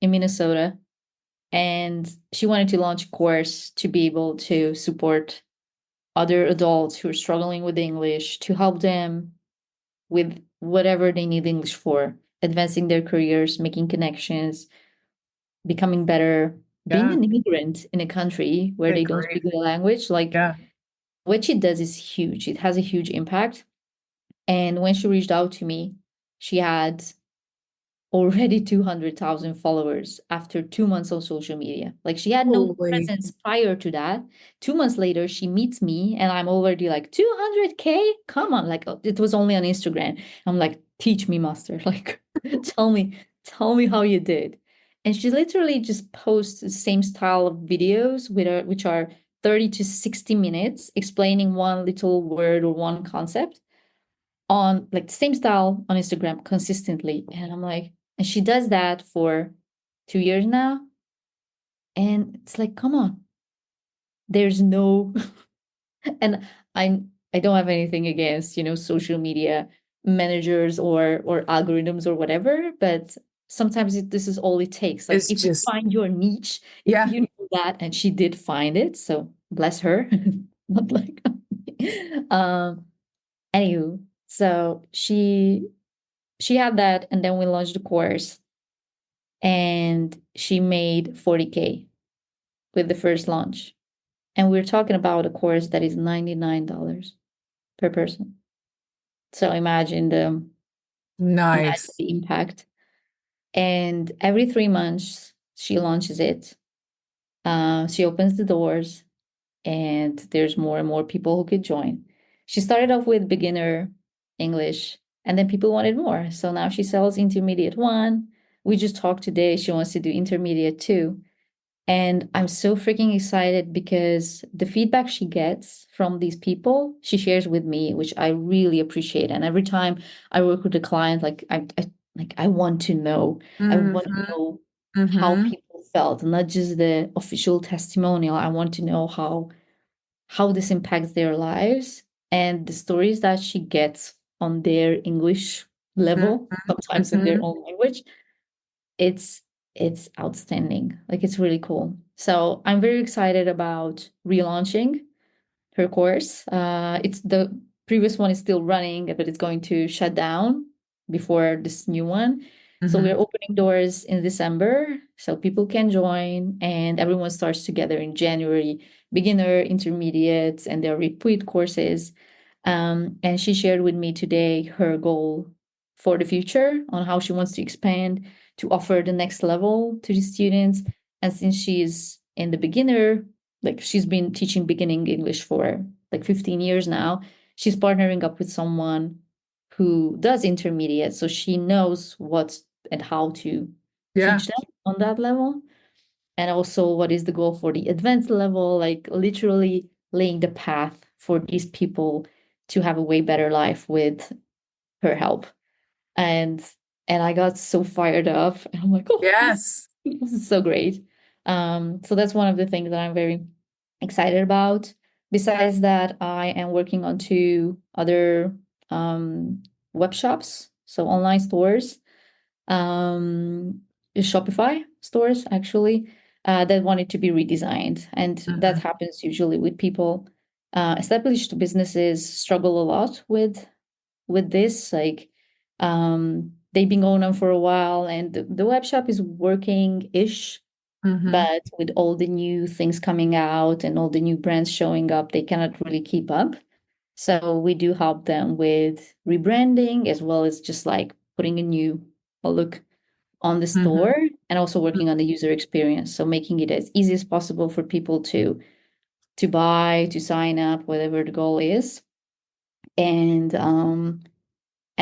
in Minnesota, and she wanted to launch a course to be able to support other adults who are struggling with English, to help them with whatever they need English for, advancing their careers, making connections, becoming better, being Yeah. an immigrant in a country where Good they don't grief. speak the language. Like Yeah. what she does is huge. It has a huge impact. And when she reached out to me, she had already 200,000 followers after 2 months on social media. Like she had no Holy. presence prior to that. 2 months later, she meets me and I'm already like 200K. Come on. Like it was only on Instagram. I'm like, teach me, master. Like, tell me how you did. And she literally just posts the same style of videos which are 30 to 60 minutes explaining one little word or one concept on like the same style on Instagram consistently. And I'm like, and she does that for 2 years now. And it's like, come on, there's no, and I don't have anything against, social media managers or algorithms or whatever, but sometimes this is all it takes. Like It's if you just, find your niche, if yeah. you know that, and she did find it, so bless her. Not like, um, anywho, so she had that, and then we launched the course, and she made 40K with the first launch. And we're talking about a course that is $99 per person. So imagine Nice. the impact. And every 3 months she launches it. She opens the doors, and there's more and more people who could join. She started off with beginner English, and then people wanted more. So now she sells intermediate one. We just talked today. She wants to do intermediate two. And I'm so freaking excited because the feedback she gets from these people, she shares with me, which I really appreciate. And every time I work with a client, I want to know. I want to Mm-hmm. know how Mm-hmm. people felt, not just the official testimonial. I want to know how this impacts their lives and the stories that she gets on their English level, sometimes in their Mm-hmm. own language. It's it's outstanding. Like it's really cool. So I'm very excited about relaunching her course. It's the previous one is still running, but it's going to shut down before this new one. So Mm-hmm. we're opening doors in December, so people can join, and everyone starts together in January. Beginner, intermediate, and there are repeat courses. And she shared with me today her goal for the future on how she wants to expand. to offer the next level to the students. And since she's in the beginner, like she's been teaching beginning English for like 15 years now, she's partnering up with someone who does intermediate, so she knows what and how to Yeah. teach them on that level. And also what is the goal for the advanced level, like literally laying the path for these people to have a way better life with her help. And I got so fired up, and I'm like, oh, Yes. this is so great. So that's one of the things that I'm very excited about. Besides that, I am working on two other web shops, so online stores, um, Shopify stores actually, that wanted to be redesigned, and that Mhm. happens usually with people. Established businesses struggle a lot with this, like they've been going on for a while, and the web shop is working ish, Mhm. but with all the new things coming out and all the new brands showing up, they cannot really keep up. So we do help them with rebranding as well as just like putting a new look on the Mhm. store, and also working on the user experience. So making it as easy as possible for people to buy, to sign up, whatever the goal is. And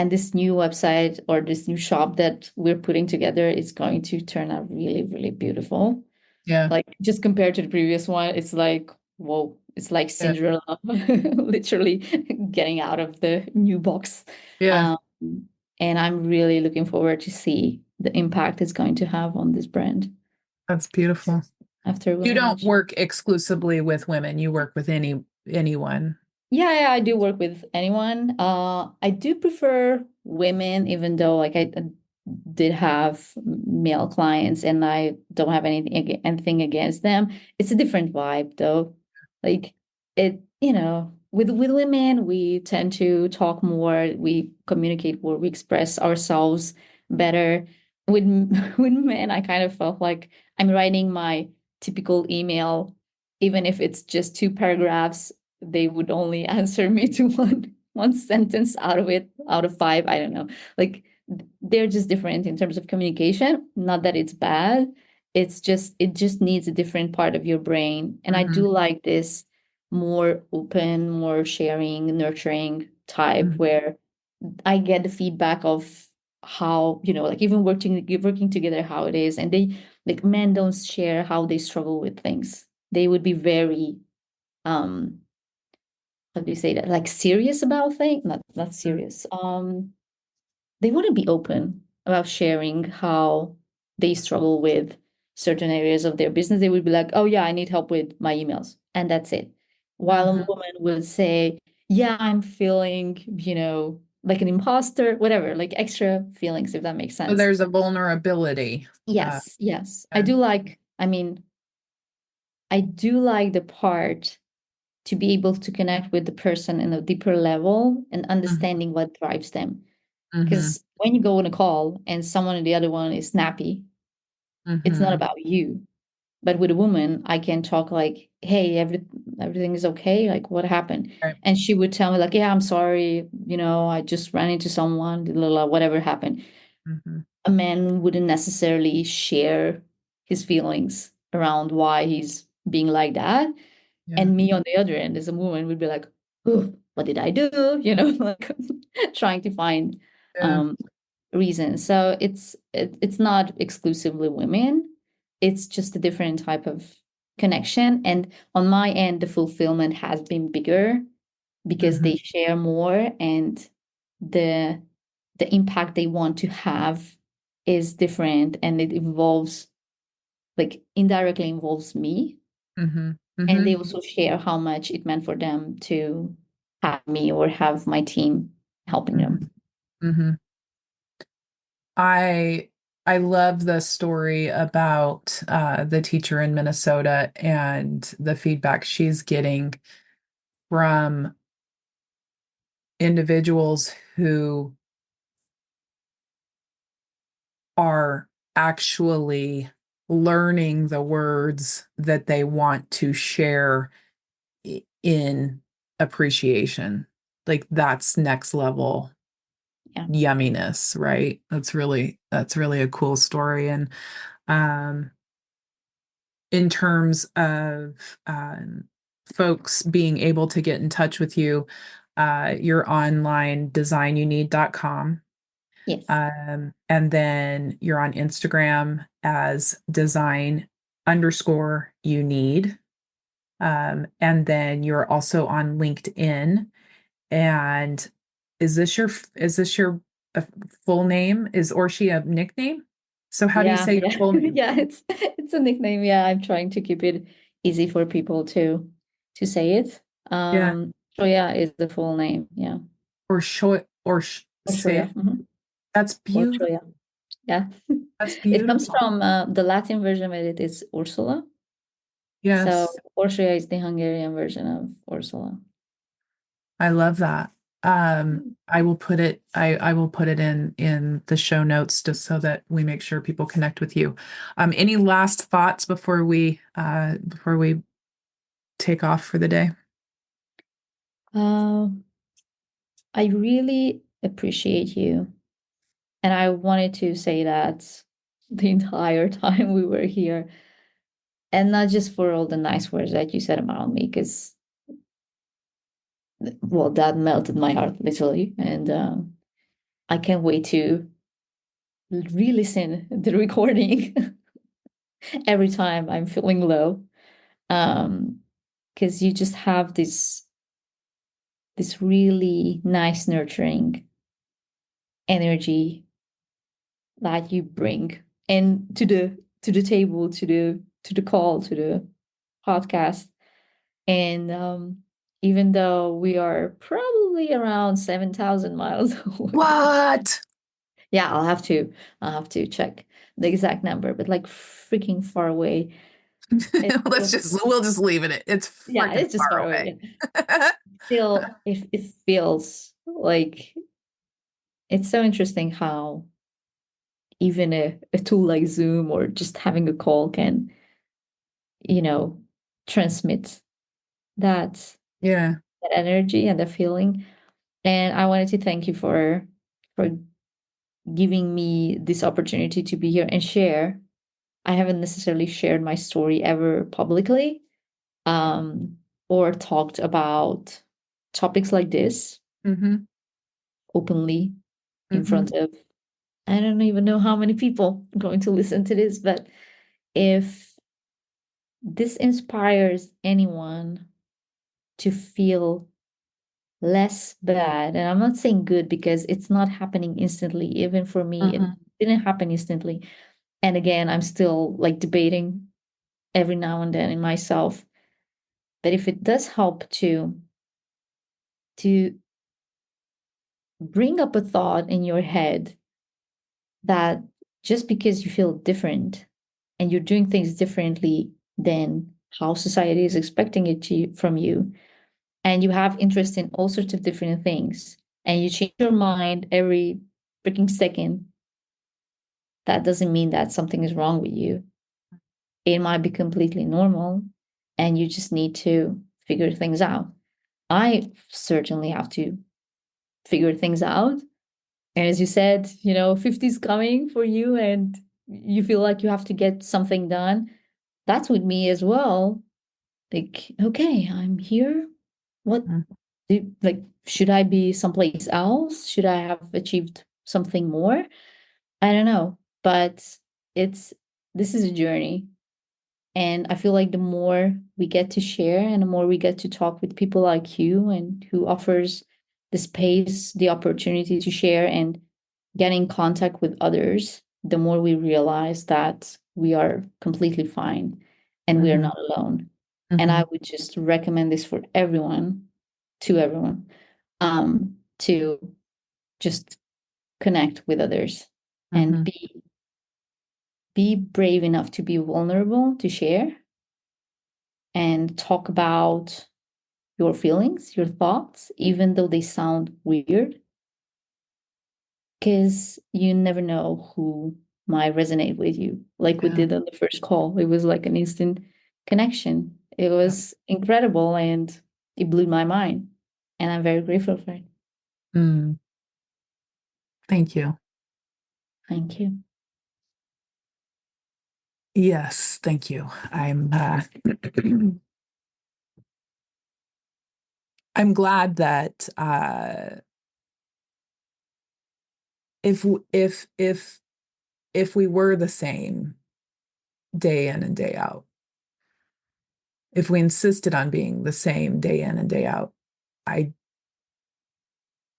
this new website or this new shop that we're putting together is going to turn out really, really beautiful. Yeah. Like just compared to the previous one, it's like, whoa, it's like Yeah. Cinderella literally getting out of the new box. Yeah. Um, and I'm really looking forward to see the impact it's going to have on this brand That's beautiful. after we You don't launch. work exclusively with women. You work with anyone. Yeah, I do work with anyone. I do prefer women, even though like I did have male clients, and I don't have anything against them. It's a different vibe though. Like with women, we tend to talk more, we communicate more, we express ourselves better. With with men, I kind of felt like I'm writing my typical email, even if it's just two paragraphs, they would only answer me to one sentence out of it, out of five. I don't know. Like they're just different in terms of communication. Not that it's bad. It just needs a different part of your brain. And I Mhm. do like this more open, more sharing, nurturing type Mhm. where I get the feedback of how, like even working together, how it is. And they, like, men don't share how they struggle with things. They would be very um how do you say that, like serious about things, not serious, they wouldn't be open about sharing how they struggle with certain areas of their business. They would be like, oh yeah, I need help with my emails, and that's it. While a Mhm. woman would say, yeah, I'm feeling, like an imposter, whatever, like extra feelings, if that makes So sense. there's a vulnerability. Uh, Yes, I yeah. do like, I do like the part to be able to connect with the person in a deeper level and Mhm. understanding what drives them. Mhm. Because when you go on a call and someone in the other one is snappy, it's not Mhm. about you. But with a woman, I can talk like, hey, everything is okay. Like, what happened? Right. And she would tell me, like, yeah, I'm sorry. I just ran into someone, blah, blah, blah, whatever happened. Mhm. A man wouldn't necessarily share his feelings around why he's being like that. Yeah. And me on the other end as a woman would be like, oh, what did I do? Like trying to find Yeah. um reasons. So it's not exclusively women. It's just a different type of connection. And on my end, the fulfillment has been bigger because Mhm. they share more, and the the impact they want to have is different, and it involves, like, indirectly involves me. Mhm. And they Mhm. also share how much it meant for them to have me or have my team helping them. Mhm. Mhm. I I love the story about the teacher in Minnesota and the feedback she's getting from individuals who are actually learning the words that they want to share in appreciation. Like that's next level Yeah. yumminess, right? That's really a cool story. And um, in terms of folks being able to get in touch with you, you're online designyouneed.com. Yes. And then you're on Instagram as design underscore you need. And then you're also on LinkedIn. And is this your uh, full name? Is Orshi a nickname? So how do you Yeah, say your yeah. full name? Yeah, it's a nickname. Yeah, I'm trying to keep it easy for people to say it. Yeah, Shoya is the full name. Yeah. or show or Or say Shoya. it. That's Or beautiful. Shoya. Yeah. That's It comes beautiful. from the Latin version of it is Ursula. So Yes, Orsia is the Hungarian version of Ursula. I love that. I will put it in the show notes just so that we make sure people connect with you. Any last thoughts before we take off for the day? Uh, I really appreciate you. And I wanted to say that the entire time we were here. And not just for all the nice words that you said about me, because, well, that melted my heart, literally. And I can't wait to re-listen the recording every time I'm feeling low. Because you just have this really nice nurturing energy that you bring and to the table, to the call, to the podcast. And even though we are probably around 7,000 miles away, What? yeah, I'll have to check the exact number, but like freaking far away. It Let's feels, just we'll just leave it. It's yeah, freaking it's just far far away. away. Yeah. Still, if it feels like it's so interesting how even a tool like Zoom or just having a call can, you know, transmit that Yeah. that energy and the feeling. And I wanted to thank you for giving me this opportunity to be here and share. I haven't necessarily shared my story ever publicly, um, or talked about topics like this Mm-hmm. openly in Mm-hmm. front of, I don't even know how many people are going to listen to this, but if this inspires anyone to feel less bad, and I'm not saying good because it's not happening instantly, even for me, it Mm-hmm. didn't happen instantly. And again, I'm still like debating every now and then in myself. But if it does help to bring up a thought in your head that just because you feel different and you're doing things differently than how society is expecting it from you, and you have interest in all sorts of different things, and you change your mind every freaking second, that doesn't mean that something is wrong with you. It might be completely normal, and you just need to figure things out. I certainly have to figure things out. And as you said, 50 is coming for you and you feel like you have to get something done. That's with me as well. Like, okay, I'm here. What like should I be someplace else? Should I have achieved something more? I don't know. But it's this is a journey. And I feel like the more we get to share and the more we get to talk with people like you and who offers the space, the opportunity to share and get in contact with others, the more we realize that we are completely fine and we are Mm-hmm. not alone. And Mm-hmm. I would just recommend this for everyone, to everyone, to just connect with others and Mm-hmm. be brave enough to be vulnerable, to share and talk about your feelings, your thoughts, even though they sound weird, because you never know who might resonate with you. Like we Yeah. did on the first call, it was like an instant connection. It Yep. was incredible and it blew my mind. And I'm very grateful for it. Mm. Thank you. Thank you. Yes, thank you. I'm glad that if if we were the same day in and day out, if we insisted on being the same day in and day out, I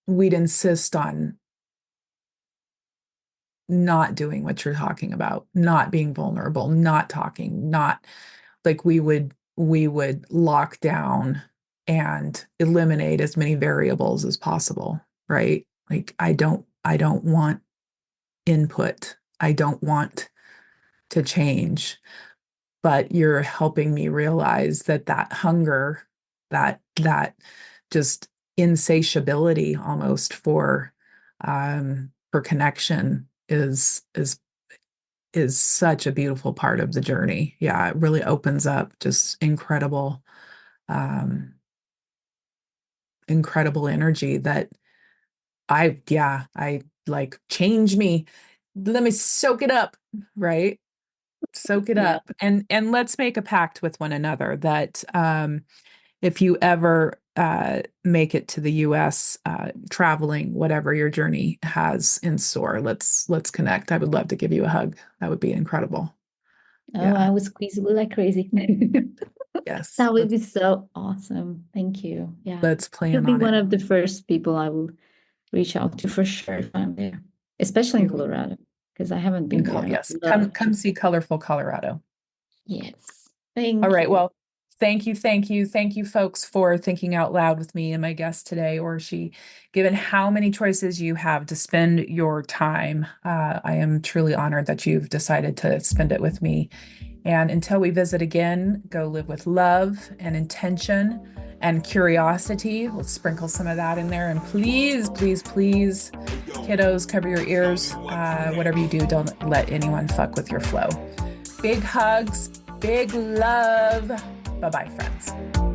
we'd insist on not doing what you're talking about, not being vulnerable, not talking, not like we would lock down and eliminate as many variables as possible, right? Like I don't want input. I don't want to change, but you're helping me realize that that hunger, that just insatiability almost for connection is such a beautiful part of the journey. Yeah, it really opens up just um incredible energy that I like change me. Let me soak it up, right? Soak it Yeah. up. And let's make a pact with one another that if you ever make it to the US, traveling, whatever your journey has in store, let's connect. I would love to give you a hug. That would be incredible. Oh, Yeah. I would squeeze you like crazy. Yes. That would be so awesome. Thank you. Yeah. Let's You'll plan be on it. one of the first people I will reach out to for sure if I'm there, especially in You Colorado, because I haven't in been there and I yes. would Come love to. come see colorful Colorado. Yes. All Thank right. you. Well, thank you, folks, for thinking out loud with me and my guest today, Orshi. Given how many choices you have to spend your time, I am truly honored that you've decided to spend it with me. And until we visit again, go live with love and intention and curiosity. We'll sprinkle some of that in there. And please, please, please, kiddos, cover your ears. Whatever you do, don't let anyone fuck with your flow. Big hugs, big love. Bye bye, friends.